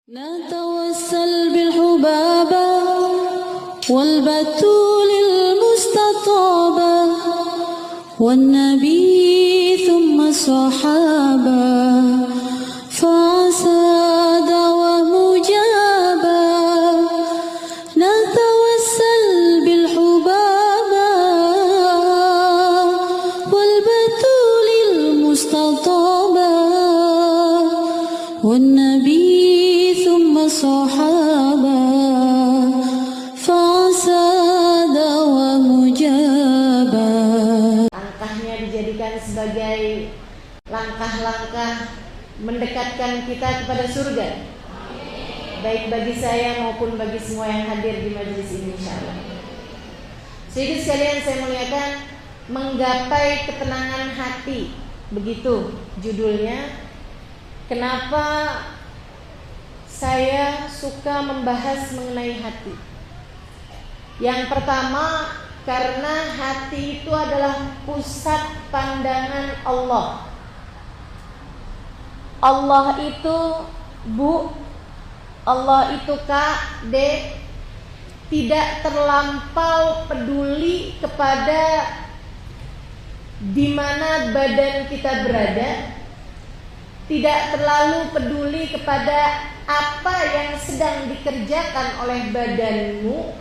نتوسل بالحبابة والبتول المستطابة والنبي ثم الصحابة فعسى دعوة مجابة. نتوسل بالحبابة والبتول المستطابة والنبي ثم الصحابة فعسى دعوة مجابة. Langkahnya dijadikan sebagai langkah-langkah mendekatkan kita kepada surga, baik bagi saya maupun bagi semua yang hadir di majelis ini insyaallah. Saudara sekalian saya muliakan, menggapai ketenangan hati, begitu judulnya. Kenapa saya suka membahas mengenai hati? Yang pertama, karena hati itu adalah pusat pandangan Allah. Allah itu Bu, Allah itu Kak, Dek, tidak terlampau peduli kepada di mana badan kita berada, tidak terlalu peduli kepada apa yang sedang dikerjakan oleh badanmu,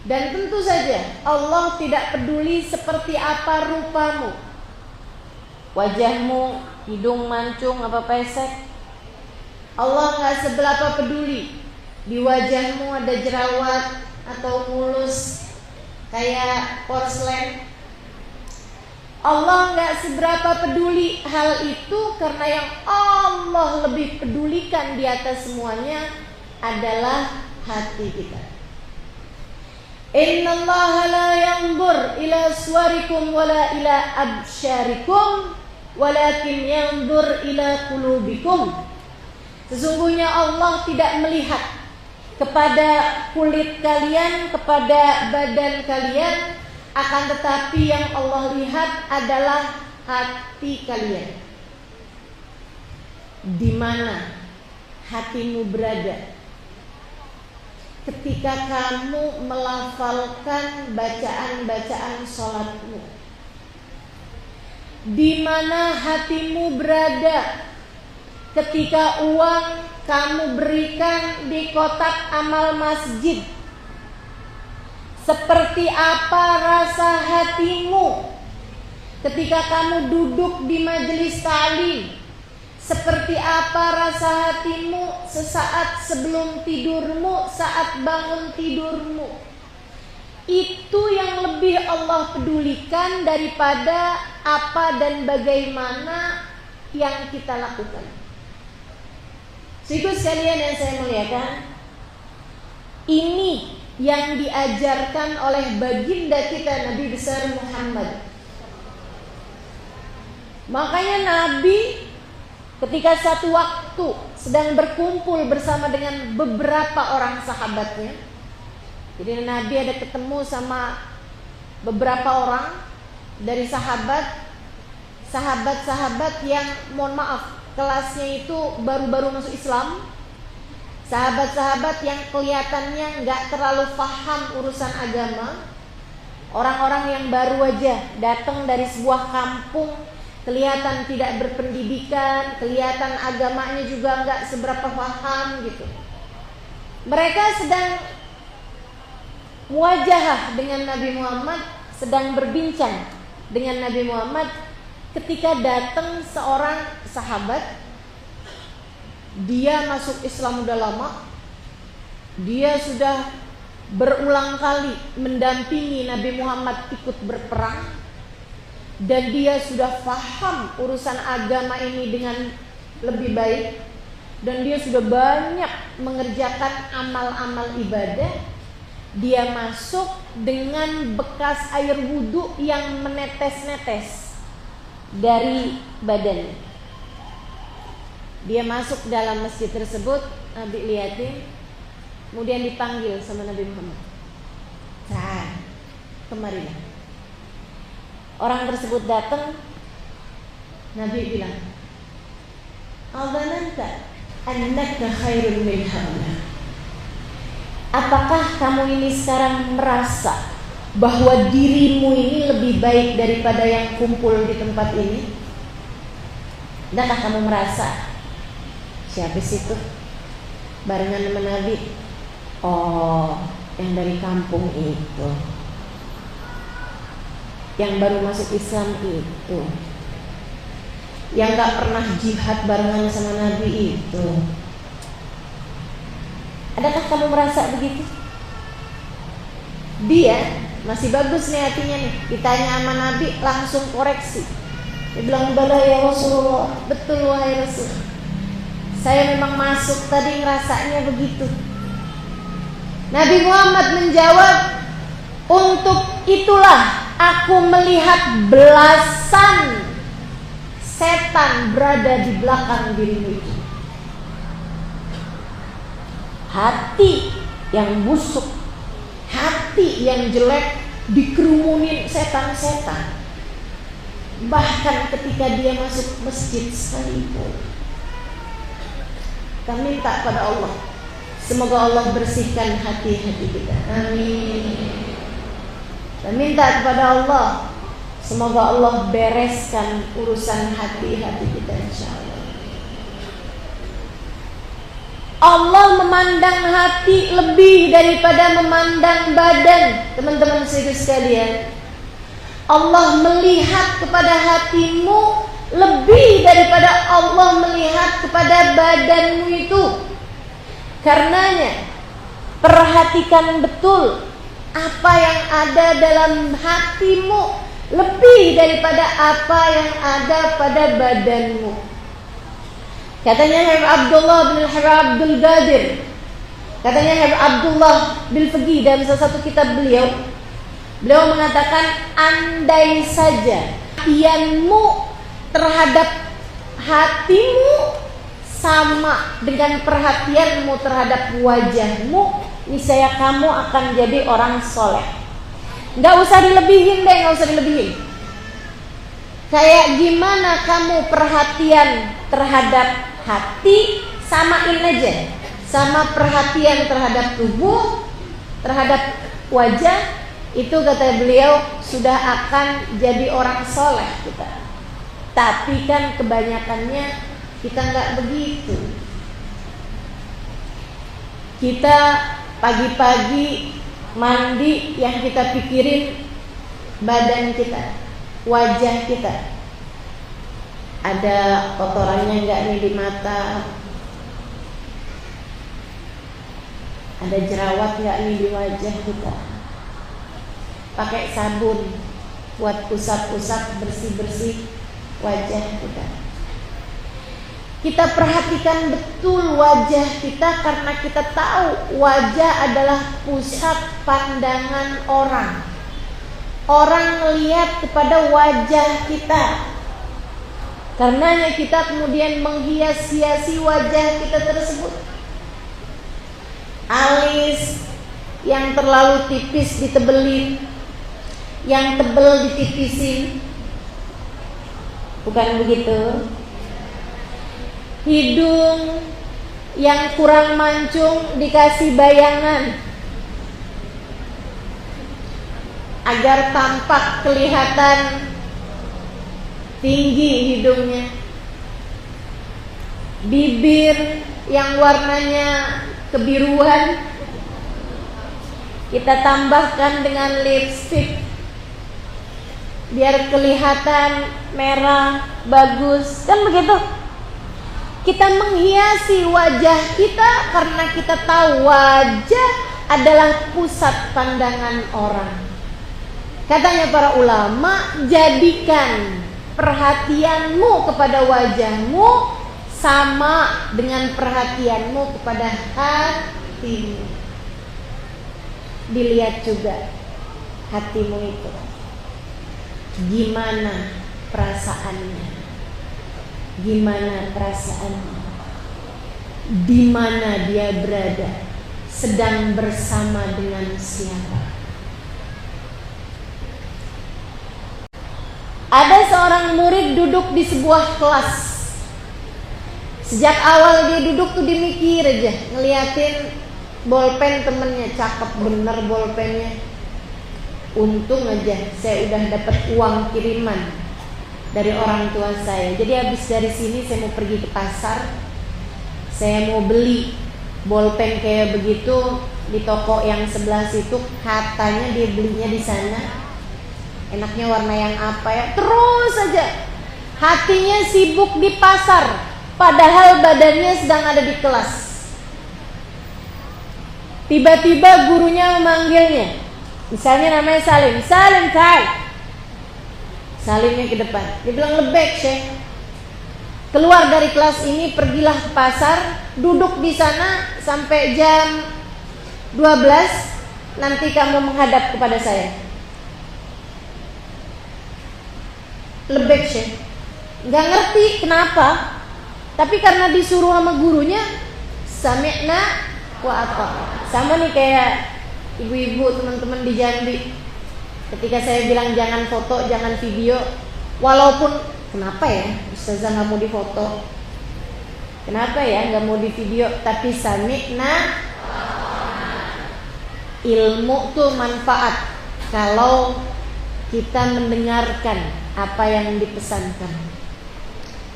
dan tentu saja Allah tidak peduli seperti apa rupamu, wajahmu, hidung mancung apa pesek. Allah gak seberapa peduli di wajahmu ada jerawat atau mulus kayak porselen. Allah gak seberapa peduli hal itu, karena yang Allah lebih pedulikan di atas semuanya adalah hati kita. Innallaha la yanzur ila suwarikum wala ila absyarikum walakin yanzur ila qulubikum. Sesungguhnya Allah tidak melihat kepada kulit kalian, kepada badan kalian, akan tetapi yang Allah lihat adalah hati kalian. Di mana hatimu berada ketika kamu melafalkan bacaan-bacaan sholatmu? Di mana hatimu berada ketika uang kamu berikan di kotak amal masjid? Seperti apa rasa hatimu ketika kamu duduk di majelis ta'lim? Seperti apa rasa hatimu sesaat sebelum tidurmu, saat bangun tidurmu? Itu yang lebih Allah pedulikan daripada apa dan bagaimana yang kita lakukan. Saudara sekalian yang saya muliakan, ini yang diajarkan oleh baginda kita Nabi besar Muhammad. Makanya Nabi ketika satu waktu sedang berkumpul bersama dengan beberapa orang sahabatnya, jadi Nabi ada ketemu sama beberapa orang dari sahabat-sahabat yang mohon maaf kelasnya itu baru-baru masuk Islam, sahabat-sahabat yang kelihatannya nggak terlalu paham urusan agama, orang-orang yang baru aja datang dari sebuah kampung, kelihatan tidak berpendidikan, kelihatan agamanya juga nggak seberapa paham gitu. Mereka sedang muwajahah dengan Nabi Muhammad, sedang berbincang dengan Nabi Muhammad, ketika datang seorang sahabat. Dia masuk Islam udah lama, dia sudah berulang kali mendampingi Nabi Muhammad ikut berperang, dan dia sudah paham urusan agama ini dengan lebih baik, dan dia sudah banyak mengerjakan amal-amal ibadah. Dia masuk dengan bekas air wudhu yang menetes-netes dari badannya. Dia masuk dalam masjid tersebut, Nabi lihatin, kemudian dipanggil sama Nabi Muhammad. Kemarilah. Orang tersebut datang, Nabi bilang, "Adhananta annaka khairun min haula. Apakah kamu ini sekarang merasa bahwa dirimu ini lebih baik daripada yang kumpul di tempat ini? Adakah kamu merasa? Siapa sih itu? Barengan sama Nabi. Oh, yang dari kampung itu, yang baru masuk Islam itu, yang gak pernah jihad barengan sama Nabi itu. Adakah kamu merasa begitu? Dia masih bagus nih hatinya nih. Ditanya sama Nabi langsung koreksi. Dia bilang, bala ya Rasulullah, betul wahai Rasul, saya memang masuk tadi ngerasanya begitu. Nabi Muhammad menjawab, untuk itulah aku melihat belasan setan berada di belakang dirimu itu. Hati yang busuk, hati yang jelek dikerumunin setan-setan. Bahkan ketika dia masuk masjid sekalipun. Kita minta pada Allah, semoga Allah bersihkan hati-hati kita. Amin. Kita minta kepada Allah, semoga Allah bereskan urusan hati-hati kita, insyaallah. Allah memandang hati lebih daripada memandang badan. Teman-teman sekalian, Allah melihat kepada hatimu lebih daripada Allah melihat kepada badanmu itu. Karenanya perhatikan betul apa yang ada dalam hatimu lebih daripada apa yang ada pada badanmu. Katanya Habib Abdullah bin Abdul Qadir, katanya Habib Abdullah bin Fiqih dalam salah satu kitab beliau mengatakan, andai saja perhatianmu terhadap hatimu sama dengan perhatianmu terhadap wajahmu, niscaya kamu akan jadi orang soleh. Nggak usah dilebihin deh, nggak usah dilebihin. Kayak gimana kamu perhatian terhadap hati, samain aja sama perhatian terhadap tubuh, terhadap wajah. Itu kata beliau sudah akan jadi orang soleh kita. Tapi kan kebanyakannya kita nggak begitu. Kita pagi-pagi mandi, yang kita pikirin badan kita, wajah kita. Ada kotorannya nggak nih di mata? Ada jerawat nggak nih di wajah kita? Pakai sabun buat usap-usap, bersih-bersih wajah kita. Kita perhatikan betul wajah kita karena kita tahu wajah adalah pusat pandangan orang. Orang melihat kepada wajah kita. Karenanya kita kemudian menghias-hiasi wajah kita tersebut. Alis yang terlalu tipis ditebelin, yang tebel ditipisin. Bukan begitu. Hidung yang kurang mancung dikasih bayangan agar tampak kelihatan tinggi hidungnya. Bibir yang warnanya kebiruan kita tambahkan dengan lipstik biar kelihatan merah, bagus. Kan begitu. Kita menghiasi wajah kita karena kita tahu wajah adalah pusat pandangan orang. Katanya para ulama, jadikan perhatianmu kepada wajahmu sama dengan perhatianmu kepada hatimu. Dilihat juga hatimu itu, gimana perasaannya, gimana perasaannya, di mana dia berada, sedang bersama dengan siapa. Ada seorang murid duduk di sebuah kelas. Sejak awal dia duduk tuh dimikir aja, ngeliatin bolpen temennya, cakep bener bolpennya. Untung aja saya udah dapat uang kiriman dari orang tua saya. Jadi habis dari sini saya mau pergi ke pasar, saya mau beli bolpen kayak begitu di toko yang sebelah situ. Katanya dia belinya di sana. Enaknya warna yang apa ya? Terus aja hatinya sibuk di pasar, padahal badannya sedang ada di kelas. Tiba-tiba gurunya memanggilnya. Misalnya namanya Salim. Salim, Salim. Salimnya ke depan. Dia bilang, lebek, Syekh. Keluar dari kelas ini, pergilah ke pasar, duduk di sana sampai jam 12. Nanti kamu menghadap kepada saya. Lebek, Syekh. Nggak ngerti kenapa, tapi karena disuruh sama gurunya, sami'na wa ata'na. Sama nih kayak ibu-ibu teman-teman di Jambi. Ketika saya bilang jangan foto, jangan video, walaupun kenapa ya Ustazah nggak mau difoto, kenapa ya nggak mau di video, tapi sami'na. Ilmu tuh manfaat kalau kita mendengarkan apa yang dipesankan.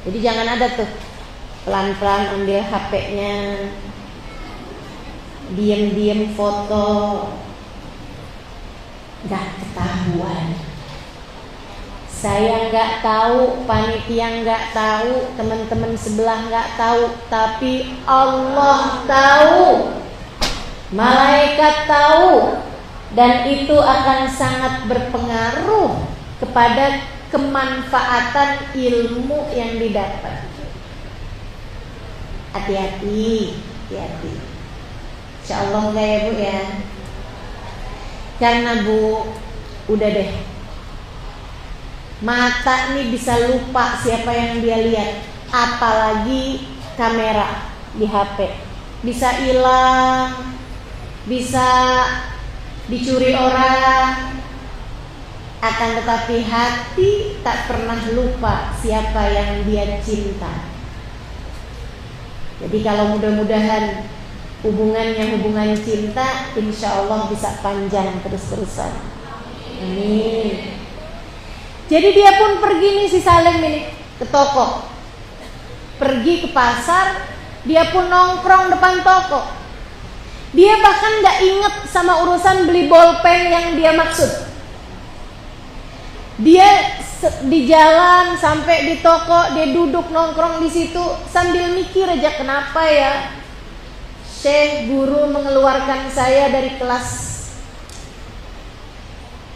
Jadi jangan ada tuh pelan-pelan ambil HP-nya, diam-diam foto, nggak ketahuan. Saya nggak tahu, panitia nggak tahu, teman-teman sebelah nggak tahu, tapi Allah tahu, malaikat tahu, dan itu akan sangat berpengaruh kepada kemanfaatan ilmu yang didapat. Hati-hati, hati-hati. Insyaallah enggak ya Bu ya. Karena Bu, udah deh, mata nih bisa lupa siapa yang dia lihat. Apalagi kamera di HP, bisa hilang, bisa dicuri orang. Akan tetapi hati tak pernah lupa siapa yang dia cinta. Jadi kalau mudah-mudahan hubungan cinta, insya Allah bisa panjang terus-terusan. Amin. Jadi dia pun pergi nih si Salim ini ke toko, pergi ke pasar, dia pun nongkrong depan toko. Dia bahkan gak inget sama urusan beli bolpen yang dia maksud. Dia di jalan sampai di toko, dia duduk nongkrong di situ sambil mikir aja, kenapa ya Syekh guru mengeluarkan saya dari kelas.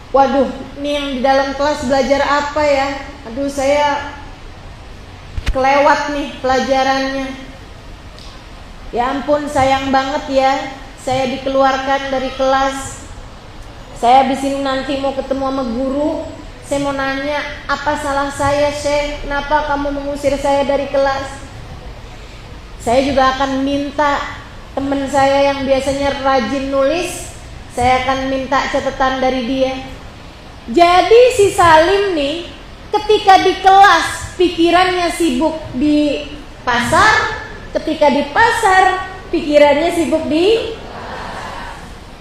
Waduh, ini yang di dalam kelas belajar apa ya? Aduh, saya kelewat nih pelajarannya. Ya ampun, sayang banget ya, saya dikeluarkan dari kelas. Saya habis ini nanti mau ketemu sama guru. Saya mau nanya, apa salah saya Syekh? Kenapa kamu mengusir saya dari kelas? Saya juga akan minta teman saya yang biasanya rajin nulis, saya akan minta catatan dari dia. Jadi si Salim nih, ketika di kelas pikirannya sibuk di pasar, ketika di pasar pikirannya sibuk di,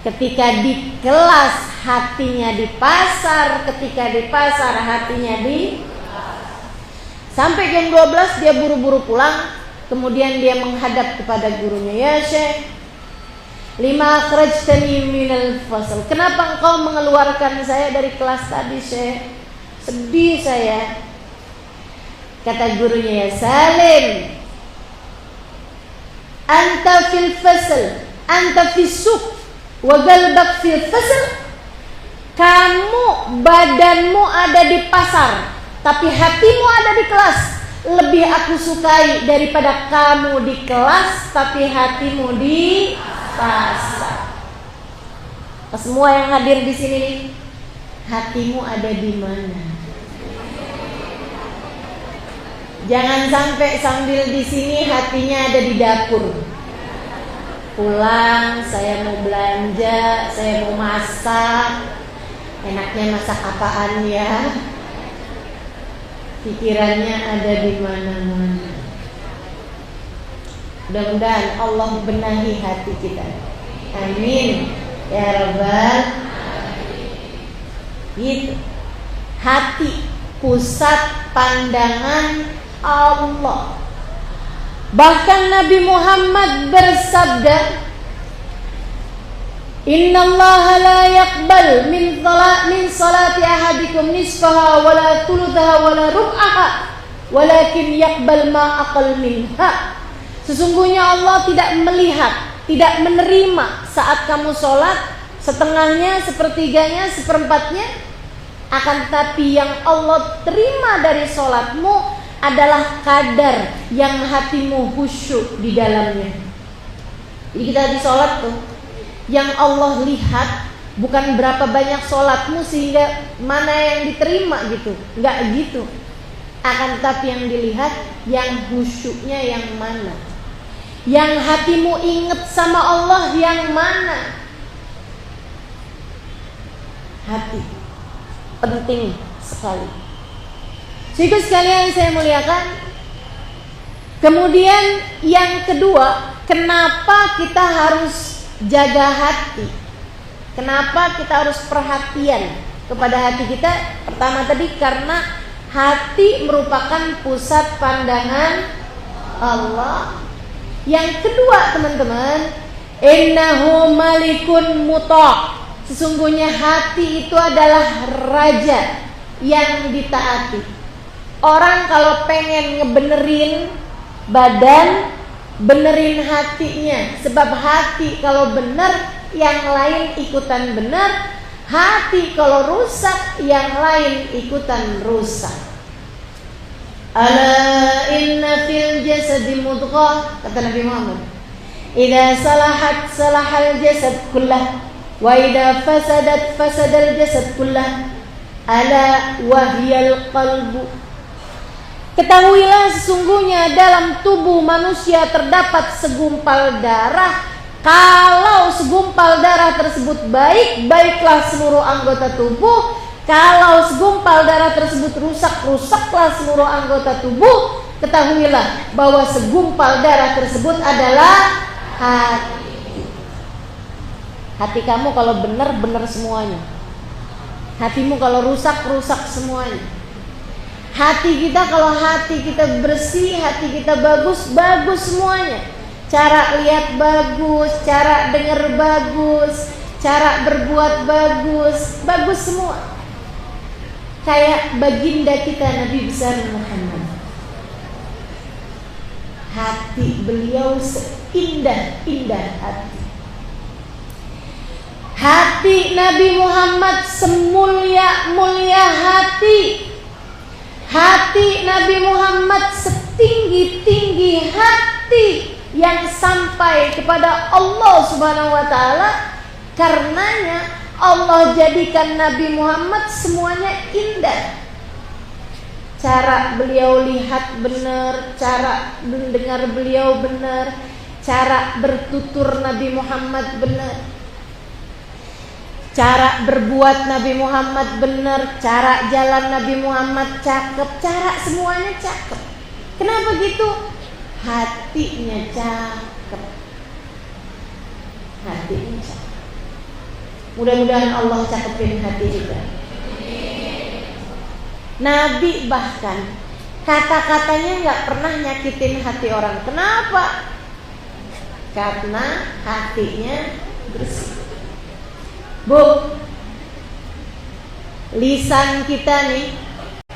ketika di kelas hatinya di pasar, ketika di pasar hatinya di. Sampai jam 12 dia buru-buru pulang, kemudian dia menghadap kepada gurunya, ya Syekh, lima akhrajtani minal fasal, kenapa engkau mengeluarkan saya dari kelas tadi Syekh? Sedih saya. Kata gurunya, ya Salim, anta fil fasal, anta fis suq wa qalbak fil fasal. Kamu, badanmu ada di pasar, tapi hatimu ada di kelas. Lebih aku sukai daripada kamu di kelas, tapi hatimu di pasar. Semua yang hadir di sini nih, hatimu ada di mana? Jangan sampai sambil di sini hatinya ada di dapur. Pulang, saya mau belanja, saya mau masak. Enaknya masak apaan ya? Pikirannya ada di mana-mana. Mudah-mudahan Allah benahi hati kita. Amin ya rabbal gitu. Hati pusat pandangan Allah. Bahkan Nabi Muhammad bersabda, Innallaha la yaqbal min salati ahadikum nisfaha wala thuluthaha wala rub'aha walakin yaqbal ma aqal minha. Sesungguhnya Allah tidak melihat, tidak menerima saat kamu sholat setengahnya, sepertiganya, seperempatnya. Akan tetapi yang Allah terima dari sholatmu adalah kadar yang hatimu khusyuk di dalamnya. Jadi kita di sholat tuh, yang Allah lihat bukan berapa banyak sholatmu sehingga mana yang diterima gitu, enggak gitu. Akan tetapi yang dilihat yang khusyuknya yang mana, yang hatimu ingat sama Allah yang mana. Hati penting sekali. Sehingga sekalian saya muliakan. Kemudian yang kedua, kenapa kita harus jaga hati? Kenapa kita harus perhatian kepada hati kita? Pertama tadi karena hati merupakan pusat pandangan Allah. Yang kedua teman-teman, innahu malikun muta'. Sesungguhnya hati itu adalah raja yang ditaati. Orang kalau pengen ngebenerin badan, benerin hatinya. Sebab hati kalau benar, yang lain ikutan benar. Hati kalau rusak, yang lain ikutan rusak. Ala inna fil jasadi mudghah, kata Nabi Muhammad. Idza salahat salahal jasad kullah, wa idza fasadat fasadal jasad kullah. Ala wahyal qalbu. Ketahuilah sesungguhnya dalam tubuh manusia terdapat segumpal darah. Kalau segumpal darah tersebut baik, baiklah seluruh anggota tubuh. Kalau segumpal darah tersebut rusak, rusaklah seluruh anggota tubuh. Ketahuilah bahwa segumpal darah tersebut adalah hati. Hati kamu kalau benar, benar semuanya. Hatimu kalau rusak, rusak semuanya. Hati kita kalau hati kita bersih, hati kita bagus, bagus semuanya. Cara lihat bagus, cara dengar bagus, cara berbuat bagus, bagus semua. Kayak baginda kita Nabi besar Muhammad. Hati beliau seindah-indah hati. Hati Nabi Muhammad semulia-mulia hati. Hati Nabi Muhammad setinggi-tinggi hati yang sampai kepada Allah Subhanahu wa taala. Karenanya Allah jadikan Nabi Muhammad semuanya indah. Cara beliau lihat benar, cara mendengar beliau benar, cara bertutur Nabi Muhammad benar. Cara berbuat Nabi Muhammad benar, cara jalan Nabi Muhammad cakep, cara semuanya cakep. Kenapa gitu? Hatinya cakep. Hatinya cakep. Mudah-mudahan Allah cakepin hati kita. Nabi bahkan kata-katanya gak pernah nyakitin hati orang. Kenapa? Karena hatinya bersih. Bu, lisan kita nih,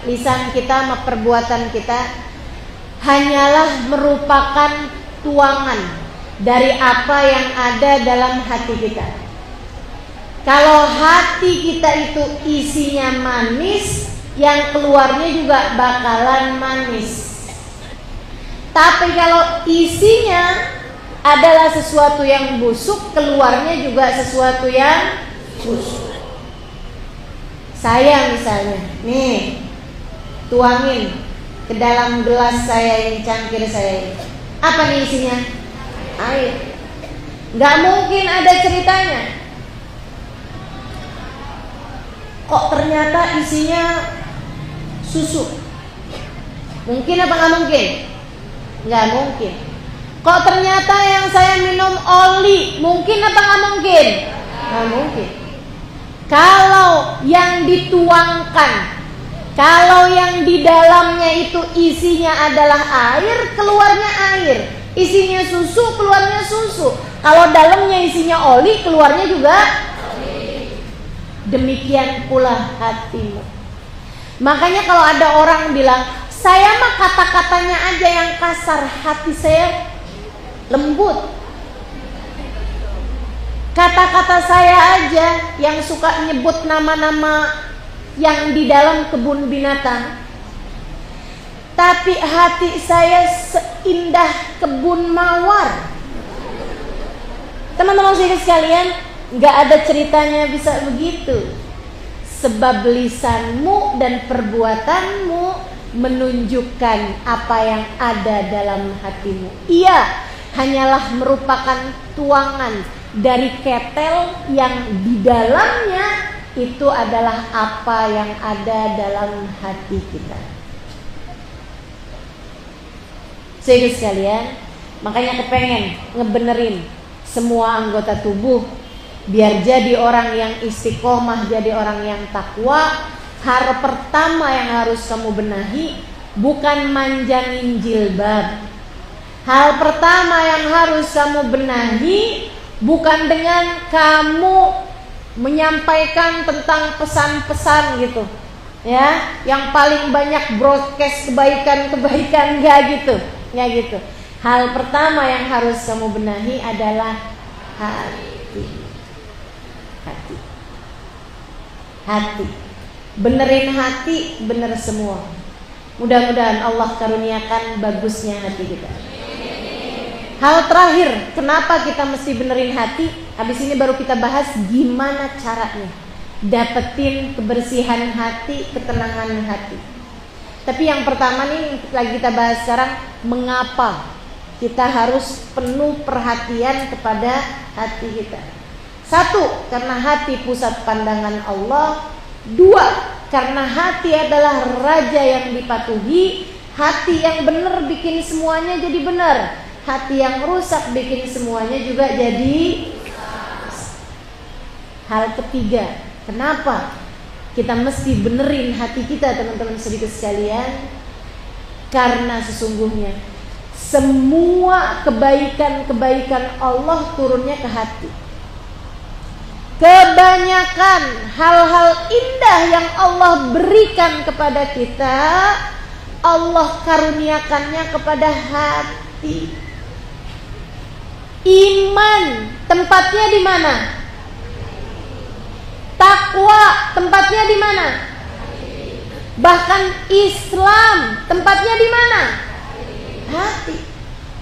lisan kita sama perbuatan kita hanyalah merupakan tuangan dari apa yang ada dalam hati kita. Kalau hati kita itu isinya manis, yang keluarnya juga bakalan manis. Tapi kalau isinya adalah sesuatu yang busuk, keluarnya juga sesuatu yang busuk. Saya misalnya, nih, tuangin ke dalam gelas saya ini, cangkir saya ini. Apa nih isinya? Air. Gak mungkin ada ceritanya. Kok ternyata isinya susu? Mungkin apa gak mungkin? Gak mungkin. Kok ternyata yang saya minum oli, mungkin apa nggak mungkin? Nggak mungkin. Kalau yang dituangkan, kalau yang di dalamnya itu isinya adalah air, keluarnya air. Isinya susu, keluarnya susu. Kalau dalamnya isinya oli, keluarnya juga oli. Demikian pula hatimu. Makanya kalau ada orang bilang, saya mah kata-katanya aja yang kasar, hati saya lembut. Kata-kata saya aja yang suka nyebut nama-nama yang di dalam kebun binatang, tapi hati saya seindah kebun mawar. Teman-teman sekalian, gak ada ceritanya bisa begitu. Sebab lisanmu dan perbuatanmu menunjukkan apa yang ada dalam hatimu. Ia hanyalah merupakan tuangan dari ketel yang di dalamnya itu adalah apa yang ada dalam hati kita. Saudara sekalian, makanya kepengen ngebenerin semua anggota tubuh biar jadi orang yang istiqomah, jadi orang yang takwa. Hal pertama yang harus kamu benahi bukan manjangin jilbab. Hal pertama yang harus kamu benahi bukan dengan kamu menyampaikan tentang pesan-pesan gitu, ya, yang paling banyak broadcast kebaikan-kebaikan, nggak gitu. Hal pertama yang harus kamu benahi adalah hati. Benerin hati, bener semua. Mudah-mudahan Allah karuniakan bagusnya hati kita. Hal terakhir, kenapa kita mesti benerin hati? Habis ini baru kita bahas gimana caranya dapetin kebersihan hati, ketenangan hati. Tapi yang pertama nih lagi kita bahas sekarang, mengapa kita harus penuh perhatian kepada hati kita. 1, karena hati pusat pandangan Allah. 2, karena hati adalah raja yang dipatuhi. Hati yang benar bikin semuanya jadi benar. Hati yang rusak bikin semuanya juga jadi. Hal ketiga, kenapa kita mesti benerin hati kita, teman-teman sedikit sekalian? Karena sesungguhnya semua kebaikan-kebaikan Allah turunnya ke hati. Kebanyakan hal-hal indah yang Allah berikan kepada kita, Allah karuniakannya kepada hati. Iman tempatnya di mana? Takwa tempatnya di mana? Bahkan Islam tempatnya di mana? Hati.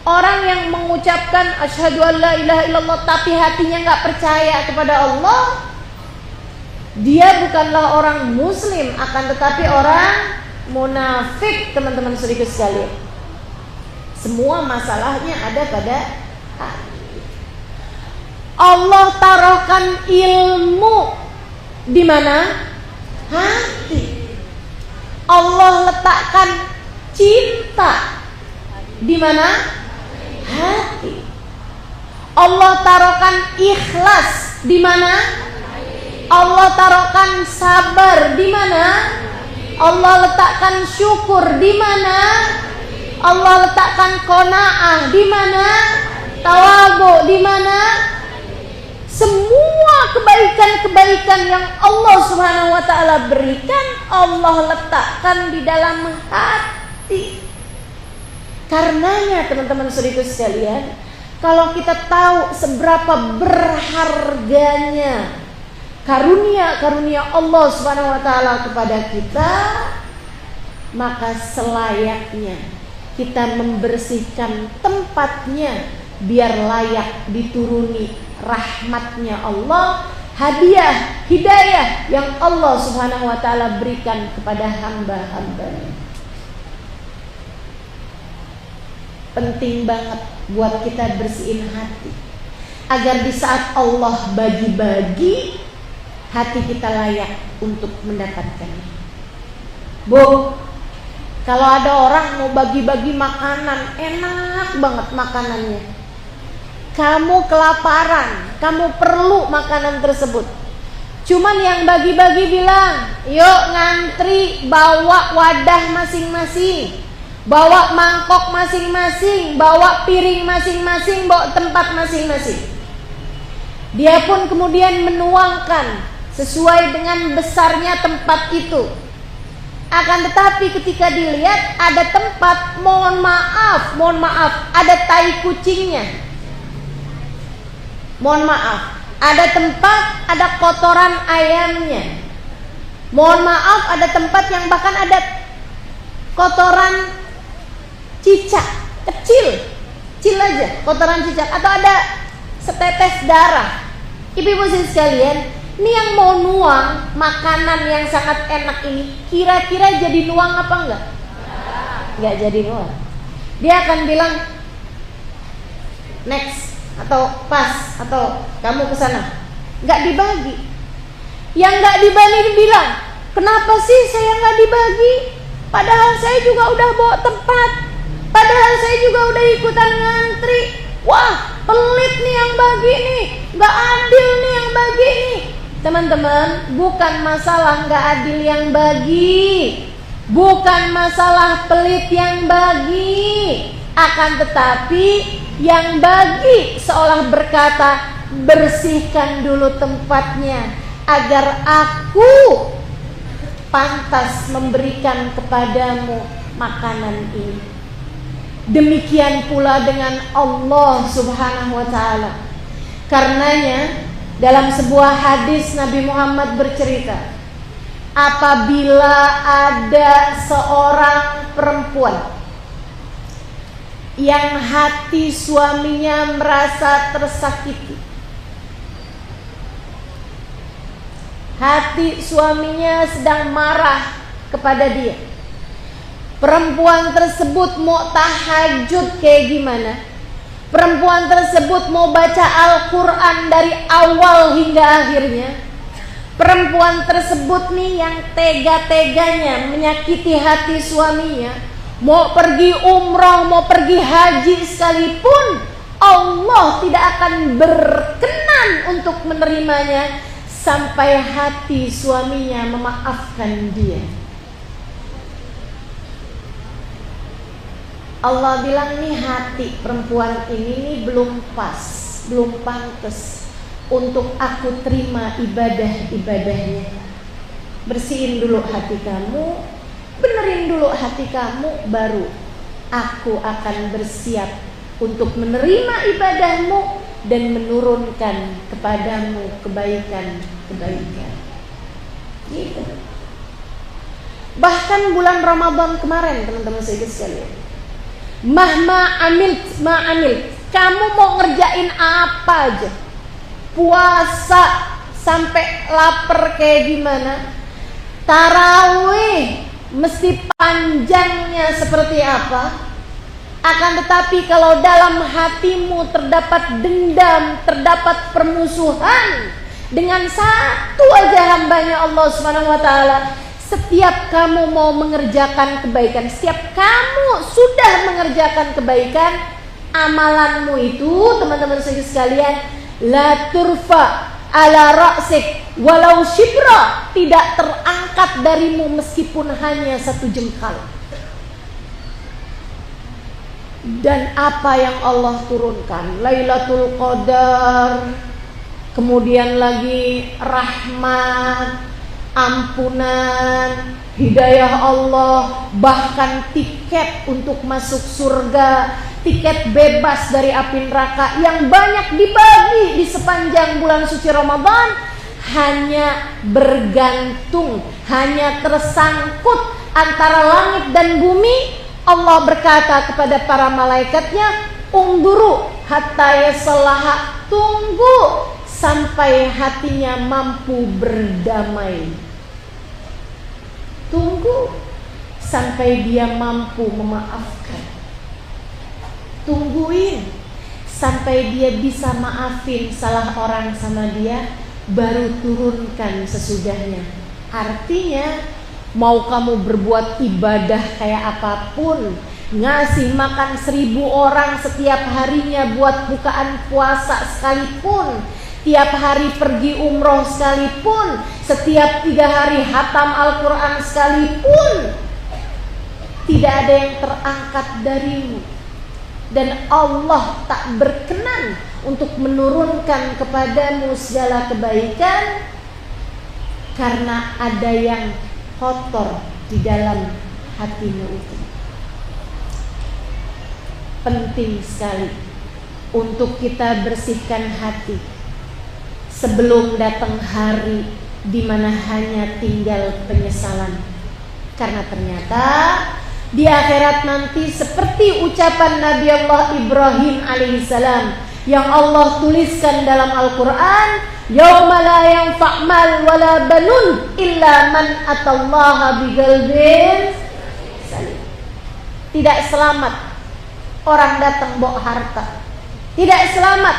Orang yang mengucapkan asyhadu an la ilaha illallah tapi hatinya nggak percaya kepada Allah, dia bukanlah orang muslim, akan tetapi orang munafik, teman-teman sedikit sekali. Semua masalahnya ada pada hati. Allah taruhkan ilmu di mana? Hati. Allah letakkan cinta di mana? Hati. Allah taruhkan ikhlas di mana? Allah taruhkan sabar di mana? Allah letakkan syukur di mana? Allah letakkan qanaah di mana? Tawadhu di mana? Semua kebaikan-kebaikan yang Allah Subhanahu wa taala berikan, Allah letakkan di dalam hati. Karenanya teman-teman saudaraku sekalian, kalau kita tahu seberapa berharganya karunia-karunia Allah Subhanahu wa taala kepada kita, maka selayaknya kita membersihkan tempatnya biar layak dituruni rahmatnya Allah, hadiah hidayah yang Allah Subhanahu wa taala berikan kepada hamba-hambanya. Penting banget buat kita bersihin hati, agar di saat Allah bagi-bagi, hati kita layak untuk mendapatkannya. Bu, Kalau ada orang mau bagi-bagi makanan, enak banget makanannya. Kamu kelaparan, kamu perlu makanan tersebut. Cuman yang bagi-bagi bilang, yuk ngantri, bawa wadah masing-masing, bawa mangkok masing-masing, bawa piring masing-masing, bawa tempat masing-masing. Dia pun kemudian menuangkan sesuai dengan besarnya tempat itu. Akan tetapi ketika dilihat ada tempat, mohon maaf, ada tai kucingnya. Mohon maaf, ada tempat, ada kotoran ayamnya. Mohon maaf, ada tempat yang bahkan ada kotoran cicak, kecil aja, kotoran cicak, atau ada setetes darah. Ibu-ibu sekalian, ini yang mau nuang makanan yang sangat enak ini, kira-kira jadi nuang apa enggak? Enggak jadi nuang. Dia akan bilang next, atau pas, atau kamu ke sana. Enggak dibagi. Yang enggak dibagi bilang, kenapa sih saya enggak dibagi? Padahal saya juga udah bawa tempat, padahal saya juga udah ikutan ngantri. Wah, pelit nih yang bagi nih, enggak adil nih yang bagi nih. Teman-teman, bukan masalah nggak adil yang bagi, bukan masalah pelit yang bagi, akan tetapi yang bagi seolah berkata, bersihkan dulu tempatnya agar aku pantas memberikan kepadamu makanan ini. Demikian pula dengan Allah Subhanahu wa ta'ala. Karenanya dalam sebuah hadis Nabi Muhammad bercerita, apabila ada seorang perempuan yang hati suaminya merasa tersakiti, hati suaminya sedang marah kepada dia, perempuan tersebut mau tahajud kayak gimana, perempuan tersebut mau baca Al-Quran dari awal hingga akhirnya, perempuan tersebut nih yang tega-teganya menyakiti hati suaminya, mau pergi umroh, mau pergi haji sekalipun, Allah tidak akan berkenan untuk menerimanya sampai hati suaminya memaafkan dia. Allah bilang nih, hati perempuan ini nih belum pas, belum pantas untuk aku terima ibadah-ibadahnya. Bersihin dulu hati kamu, benerin dulu hati kamu, baru aku akan bersiap untuk menerima ibadahmu dan menurunkan kepadamu kebaikan-kebaikan. Gitu. Bahkan bulan Ramadan kemarin, teman-teman sekalian, Mahma amil, kamu mau ngerjain apa aja, puasa sampai lapar kayak gimana, tarawih mesti panjangnya seperti apa, akan tetapi kalau dalam hatimu terdapat dendam, terdapat permusuhan dengan satu aja hambanya Allah Subhanahu wa ta'ala, setiap kamu mau mengerjakan kebaikan, setiap kamu sudah mengerjakan kebaikan, amalanmu itu, teman-teman sekalian, la turfa ala ra'sik walau shibra, tidak terangkat darimu meskipun hanya satu jengkal. Dan apa yang Allah turunkan, Lailatul Qadar, kemudian lagi rahmat, ampunan, hidayah Allah, bahkan tiket untuk masuk surga, tiket bebas dari api neraka yang banyak dibagi di sepanjang bulan suci Ramadan, hanya bergantung, hanya tersangkut antara langit dan bumi. Allah berkata kepada para malaikatnya, unduru hatta yasallaha, tunggu sampai hatinya mampu berdamai, tunggu sampai dia mampu memaafkan, tungguin sampai dia bisa maafin salah orang sama dia, baru turunkan sesudahnya. Artinya Mau kamu berbuat ibadah kayak apapun, ngasih makan 1000 orang setiap harinya buat bukaan puasa sekalipun, tiap hari pergi umroh sekalipun, setiap 3 hari hatam Al-Quran sekalipun, tidak ada yang terangkat darimu. Dan Allah tak berkenan untuk menurunkan kepadamu segala kebaikan karena ada yang kotor di dalam hatimu itu. Penting sekali untuk kita bersihkan hati sebelum datang hari di mana hanya tinggal penyesalan. Karena ternyata di akhirat nanti seperti ucapan Nabi Allah Ibrahim alaihissalam yang Allah tuliskan dalam Al-Quran, yauma la yanfa' mal wala banun illa man atallaha biqalbin salim. Tidak selamat orang datang bawa harta, tidak selamat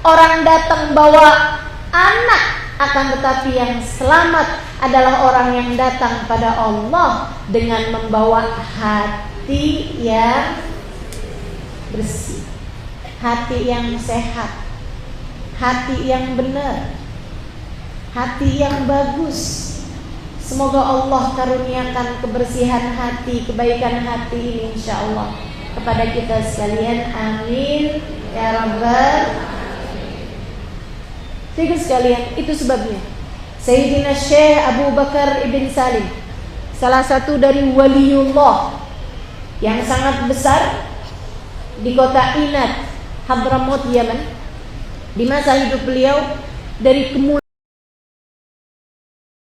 orang datang bawa anak, akan tetapi yang selamat adalah orang yang datang pada Allah dengan membawa hati yang bersih, hati yang sehat, hati yang benar, hati yang bagus. Semoga Allah karuniakan kebersihan hati, kebaikan hati ini insyaallah kepada kita sekalian. Amin ya rabbal alamin. Jadi sekalian, itu sebabnya Sayyidina Syekh Abu Bakar Ibn Salim, salah satu dari waliullah yang sangat besar di kota Inat, Hadramaut, Yaman, di masa hidup beliau, dari